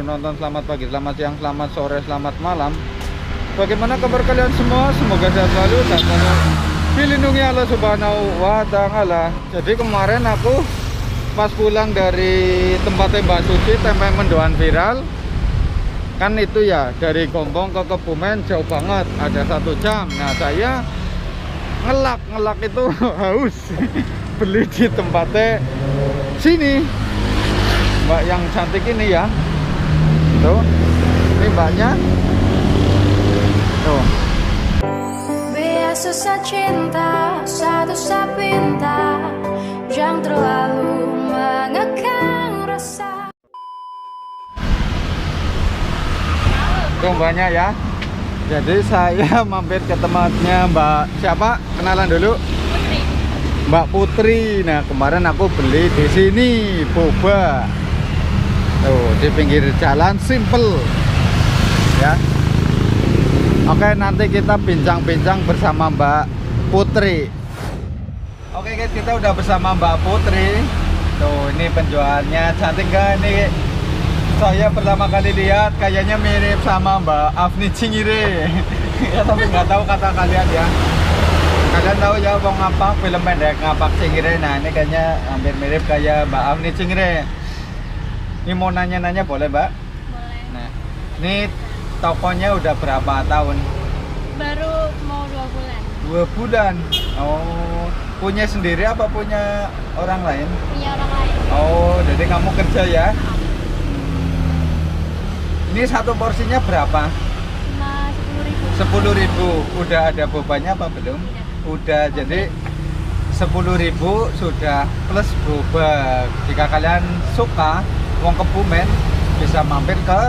penonton, selamat pagi, selamat siang, selamat sore, selamat malam. Bagaimana kabar kalian semua? Semoga sehat selalu dan selalu dilindungi Allah Subhanahu wa Ta'ala. Jadi kemarin aku pas pulang dari tempatnya Mbak Suci, tempe mendoan viral, kan itu ya dari Gombong ke Kebumen jauh banget, ada 1 jam. Nah saya ngelak itu haus beli di tempatnya sini, Mbak yang cantik ini ya. Tuh, ini mbaknya. Tuh. Biasa susah cinta, satu pinta, jangan terlalu mengekang rasa. Tuh mbaknya ya. Jadi saya mampir ke tempatnya Mbak siapa? Kenalan dulu. Putri. Mbak Putri. Nah, kemarin aku beli di sini boba. Tuh, di pinggir jalan, simple. Ya. Oke, nanti kita bincang-bincang bersama Mbak Putri. Oke guys, kita udah bersama Mbak Putri. Tuh, ini penjualnya cantik kan nih. Saya pertama kali lihat kayaknya mirip sama Mbak Afni Cingire. Ya, tapi nggak tahu kata kalian ya. Kalian tahu ya Bang Ngapak, film pendek Ngapak Cingire. Nah, ini kayaknya hampir mirip kayak Mbak Afni Cingire. Ini mau nanya-nanya boleh, Mbak? Boleh. Nah, ini tokonya udah berapa tahun? Baru mau 2 bulan. 2 bulan. Oh, punya sendiri apa punya orang lain? Punya orang lain. Oh, jadi kamu kerja ya? Ini satu porsinya berapa? Cuma 10.000. 10.000. Udah ada bobanya apa belum? Udah, jadi 10.000 sudah plus boba. Jika kalian suka wong Kebumen, bisa mampir ke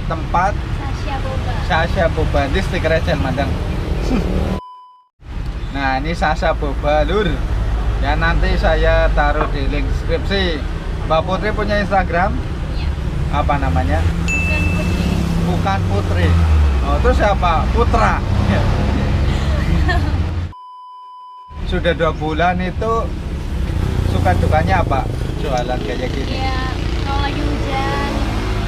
tempat Sasha Boba. Sasha Boba. Ini stikernya Cel Mandang. Nah, ini Sasha Boba lur. Ya, nanti saya taruh di link deskripsi. Mbak Putri punya Instagram? Iya. Apa namanya? Bukan Putri. Bukan Putri. Oh, terus siapa? Putra. Sudah 2 bulan itu suka dukanya apa? Jualan kayak gini. Iya, kalau lagi hujan.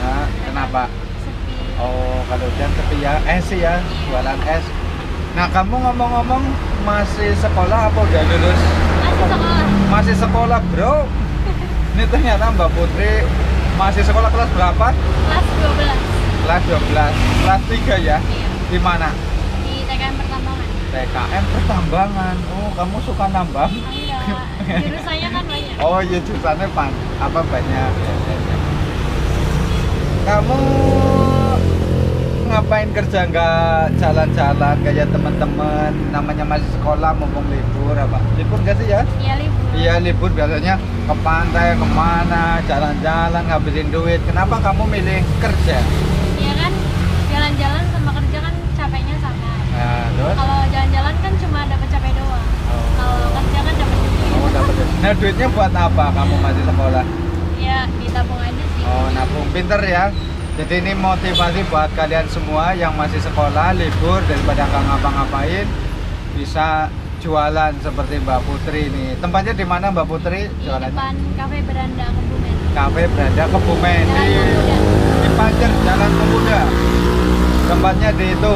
Nah, kenapa? Sepi. Oh, kalau hujan sepi ya, es sih ya, jualan es. Nah, kamu ngomong-ngomong masih sekolah apa udah lulus? Masih sekolah. Masih sekolah, bro. Ini ternyata Mbak Putri masih sekolah kelas berapa? Kelas 12. Kelas 12, kelas 3 ya? Iya. Di mana? Di TKM Pertambangan. TKM Pertambangan. Oh, kamu suka nambang? Enggak. Jurusannya kan banyak. Oh iya, jurusannya apa banyak. Kamu ngapain kerja, nggak jalan-jalan kayak teman-teman, namanya masih sekolah mumpung libur apa? Libur nggak sih ya? Iya, libur. Iya, libur biasanya ke pantai, kemana, jalan-jalan, ngabisin duit. Kenapa kamu milih kerja? Iya kan, jalan-jalan sama kerja kan capeknya sama. Nah, terus? Kalau jalan-jalan kan cuma dapat capek doang. Oh. Kalau kerja kan dapat duit. Kamu dapat duit. Nah, duitnya buat apa kamu masih sekolah? Ya, ditabung aja sih. Oh, nabung, pinter ya. Jadi ini motivasi buat kalian semua yang masih sekolah, libur, daripada nggak ngapa-ngapain, bisa jualan seperti Mbak Putri ini. Tempatnya di mana Mbak Putri Di jualannya? depan Cafe Beranda Kebumen. Cafe Beranda Kebumen di Panjer, Jalan Pemuda. Tempatnya di itu,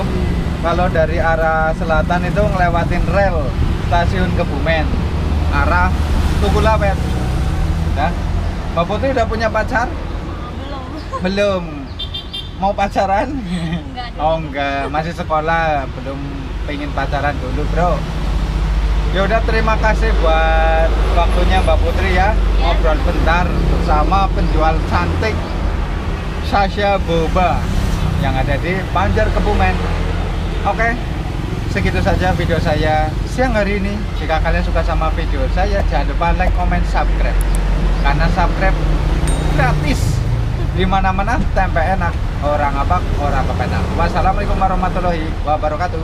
kalau dari arah selatan itu ngelewatin rel stasiun Kebumen, arah Tugulawet. Nah, Mbak Putri udah punya pacar? Belum. Belum. Mau pacaran? Enggak deh. Oh enggak, masih sekolah, belum pengen pacaran dulu bro. Ya udah, terima kasih buat waktunya Mbak Putri ya. Ngobrol bentar bersama penjual cantik Sasha Boba yang ada di Panjer Kebumen. Oke, segitu saja video saya siang hari ini. Jika kalian suka sama video saya, jangan lupa like, comment, subscribe. Karena subscribe gratis. Di mana-mana tempe enak, orang apa, orang kepenak. Wassalamualaikum warahmatullahi wabarakatuh.